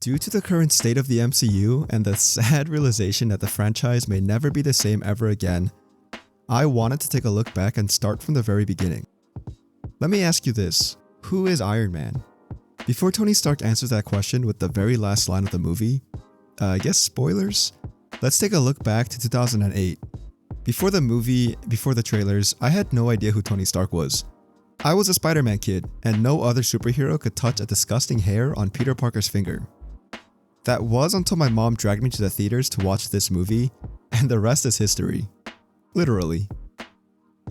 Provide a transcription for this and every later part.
Due to the current state of the MCU and the sad realization that the franchise may never be the same ever again, I wanted to take a look back and start from the very beginning. Let me ask you this, who is Iron Man? Before Tony Stark answers that question with the very last line of the movie, I guess spoilers? Let's take a look back to 2008. Before the movie, before the trailers, I had no idea who Tony Stark was. I was a Spider-Man kid, and no other superhero could touch a disgusting hair on Peter Parker's finger. That was until my mom dragged me to the theaters to watch this movie, and the rest is history. Literally.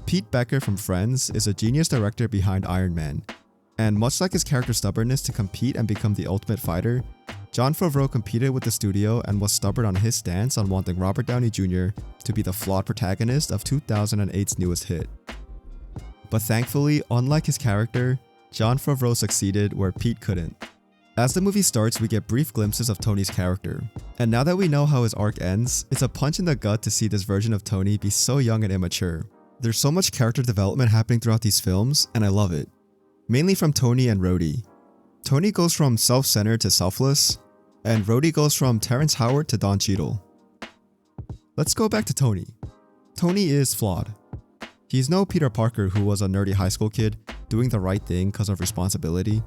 Pete Becker from Friends is a genius director behind Iron Man, and much like his character's stubbornness to compete and become the ultimate fighter, Jon Favreau competed with the studio and was stubborn on his stance on wanting Robert Downey Jr. to be the flawed protagonist of 2008's newest hit. But thankfully, unlike his character, Jon Favreau succeeded where Pete couldn't. As the movie starts, we get brief glimpses of Tony's character, and now that we know how his arc ends, it's a punch in the gut to see this version of Tony be so young and immature. There's so much character development happening throughout these films, and I love it. Mainly from Tony and Rhodey. Tony goes from self-centered to selfless, and Rhodey goes from Terrence Howard to Don Cheadle. Let's go back to Tony. Tony is flawed. He's no Peter Parker who was a nerdy high school kid doing the right thing because of responsibility.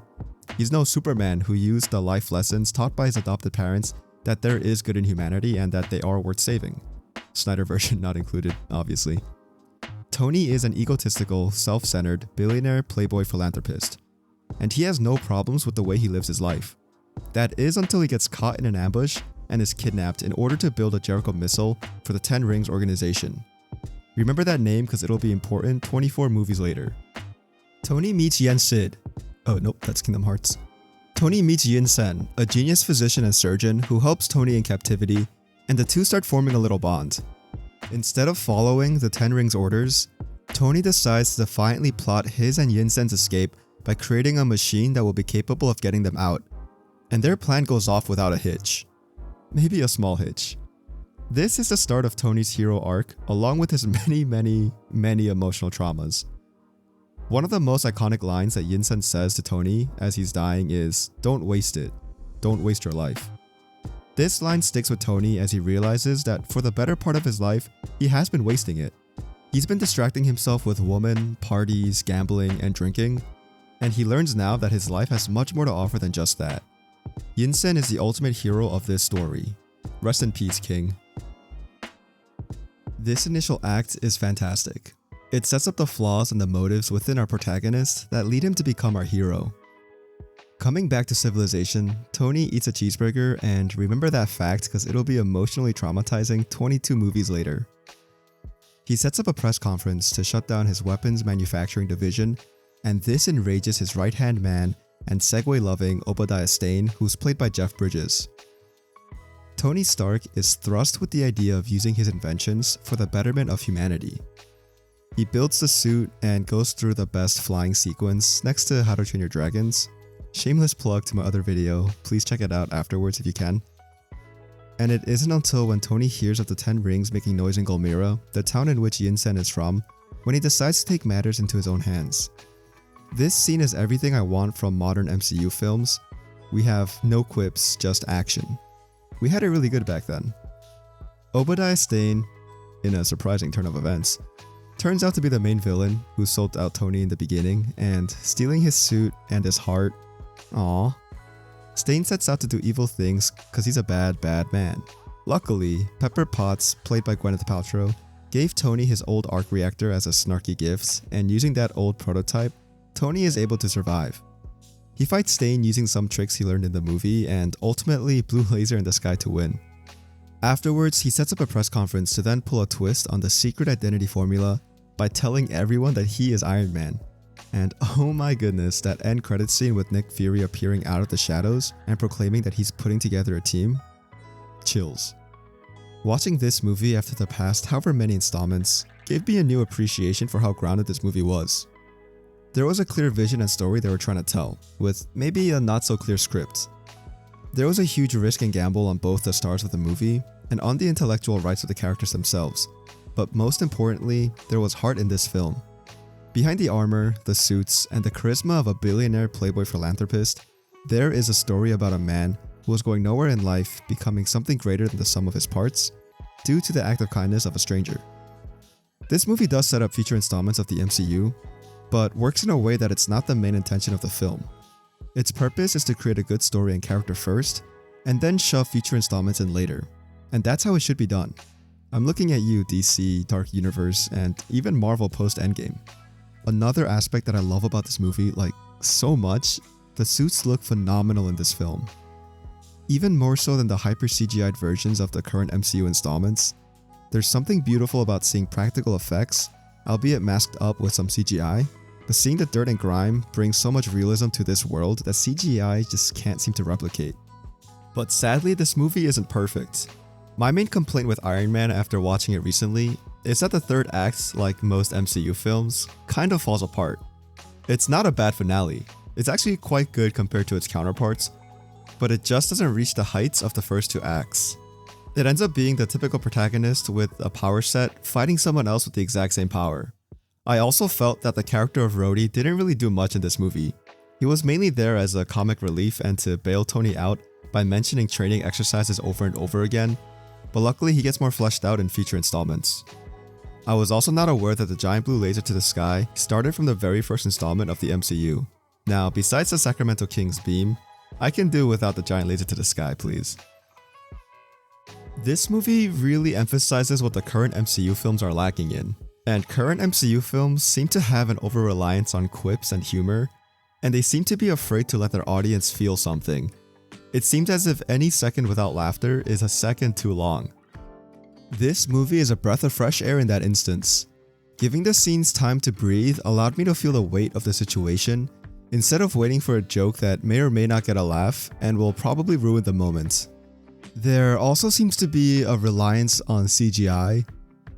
He's no Superman who used the life lessons taught by his adopted parents that there is good in humanity and that they are worth saving. Snyder version not included, obviously. Tony is an egotistical, self-centered, billionaire playboy philanthropist, and he has no problems with the way he lives his life. That is until he gets caught in an ambush and is kidnapped in order to build a Jericho missile for the Ten Rings organization. Remember that name because it'll be important 24 movies later. Tony meets Yen Sid. Oh nope, that's Kingdom Hearts. Tony meets Yin Sen, a genius physician and surgeon who helps Tony in captivity, and the two start forming a little bond. Instead of following the Ten Rings orders, Tony decides to defiantly plot his and Yin Sen's escape by creating a machine that will be capable of getting them out, and their plan goes off without a hitch. Maybe a small hitch. This is the start of Tony's hero arc, along with his many emotional traumas. One of the most iconic lines that Yin Sen says to Tony as he's dying is, "Don't waste it. Don't waste your life." This line sticks with Tony as he realizes that for the better part of his life, he has been wasting it. He's been distracting himself with women, parties, gambling, and drinking, and he learns now that his life has much more to offer than just that. Yin Sen is the ultimate hero of this story. Rest in peace, King. This initial act is fantastic. It sets up the flaws and the motives within our protagonist that lead him to become our hero. Coming back to civilization, Tony eats a cheeseburger, and remember that fact because it'll be emotionally traumatizing 22 movies later. He sets up a press conference to shut down his weapons manufacturing division, and this enrages his right-hand man and Segway-loving Obadiah Stane, who's played by Jeff Bridges. Tony Stark is thrust with the idea of using his inventions for the betterment of humanity. He builds the suit and goes through the best flying sequence next to How to Train Your Dragons. Shameless plug to my other video, please check it out afterwards if you can. And it isn't until when Tony hears of the Ten Rings making noise in Golmira, the town in which Yin Sen is from, when he decides to take matters into his own hands. This scene is everything I want from modern MCU films. We have no quips, just action. We had it really good back then. Obadiah Stane, in a surprising turn of events, turns out to be the main villain who sold out Tony in the beginning, and stealing his suit and his heart. Aww. Stane sets out to do evil things because he's a bad man. Luckily, Pepper Potts, played by Gwyneth Paltrow, gave Tony his old arc reactor as a snarky gift, and using that old prototype, Tony is able to survive. He fights Stane using some tricks he learned in the movie, and ultimately blue laser in the sky to win. Afterwards, he sets up a press conference to then pull a twist on the secret identity formula by telling everyone that he is Iron Man. And oh my goodness, that end credits scene with Nick Fury appearing out of the shadows and proclaiming that he's putting together a team? Chills. Watching this movie after the past however many installments gave me a new appreciation for how grounded this movie was. There was a clear vision and story they were trying to tell, with maybe a not so clear script. There was a huge risk and gamble on both the stars of the movie and on the intellectual rights of the characters themselves, but most importantly, there was heart in this film. Behind the armor, the suits, and the charisma of a billionaire playboy philanthropist, there is a story about a man who was going nowhere in life becoming something greater than the sum of his parts due to the act of kindness of a stranger. This movie does set up future installments of the MCU, but works in a way that it's not the main intention of the film. Its purpose is to create a good story and character first, and then shove future installments in later. And that's how it should be done. I'm looking at you, DC, Dark Universe, and even Marvel post-Endgame. Another aspect that I love about this movie, like so much, the suits look phenomenal in this film. Even more so than the hyper CGI'd versions of the current MCU installments, there's something beautiful about seeing practical effects, albeit masked up with some CGI, but seeing the dirt and grime brings so much realism to this world that CGI just can't seem to replicate. But sadly, this movie isn't perfect. My main complaint with Iron Man after watching it recently is that the third act, like most MCU films, kind of falls apart. It's not a bad finale, it's actually quite good compared to its counterparts, but it just doesn't reach the heights of the first two acts. It ends up being the typical protagonist with a power set fighting someone else with the exact same power. I also felt that the character of Rhodey didn't really do much in this movie. He was mainly there as a comic relief and to bail Tony out by mentioning training exercises over and over again, but luckily he gets more fleshed out in future installments. I was also not aware that the giant blue laser to the sky started from the very first installment of the MCU. Now, besides the Sacramento King's beam, I can do without the giant laser to the sky, please. This movie really emphasizes what the current MCU films are lacking in. And current MCU films seem to have an over-reliance on quips and humor, and they seem to be afraid to let their audience feel something. It seems as if any second without laughter is a second too long. This movie is a breath of fresh air in that instance. Giving the scenes time to breathe allowed me to feel the weight of the situation, instead of waiting for a joke that may or may not get a laugh and will probably ruin the moment. There also seems to be a reliance on CGI.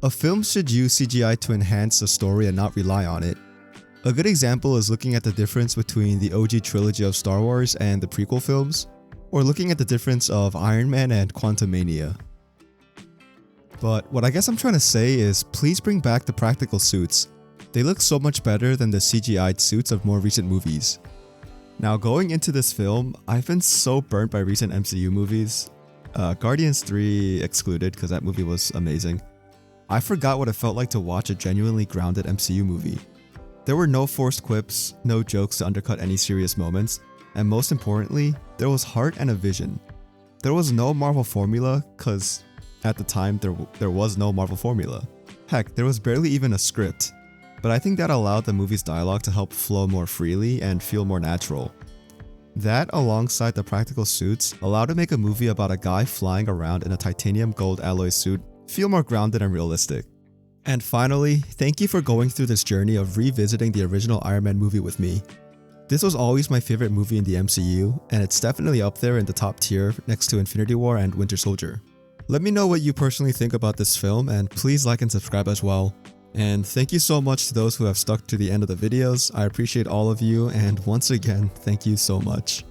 A film should use CGI to enhance the story and not rely on it. A good example is looking at the difference between the OG trilogy of Star Wars and the prequel films, or looking at the difference of Iron Man and Quantumania. But what I guess I'm trying to say is please bring back the practical suits. They look so much better than the CGI'd suits of more recent movies. Now going into this film, I've been so burnt by recent MCU movies. Guardians 3 excluded because that movie was amazing. I forgot what it felt like to watch a genuinely grounded MCU movie. There were no forced quips, no jokes to undercut any serious moments, and most importantly, there was heart and a vision. There was no Marvel formula, cause at the time there was no Marvel formula. Heck, there was barely even a script. But I think that allowed the movie's dialogue to help flow more freely and feel more natural. That, alongside the practical suits, allowed to make a movie about a guy flying around in a titanium gold alloy suit feel more grounded and realistic. And finally, thank you for going through this journey of revisiting the original Iron Man movie with me. This was always my favorite movie in the MCU, and it's definitely up there in the top tier next to Infinity War and Winter Soldier. Let me know what you personally think about this film, and please like and subscribe as well. And thank you so much to those who have stuck to the end of the videos. I appreciate all of you, and once again, thank you so much.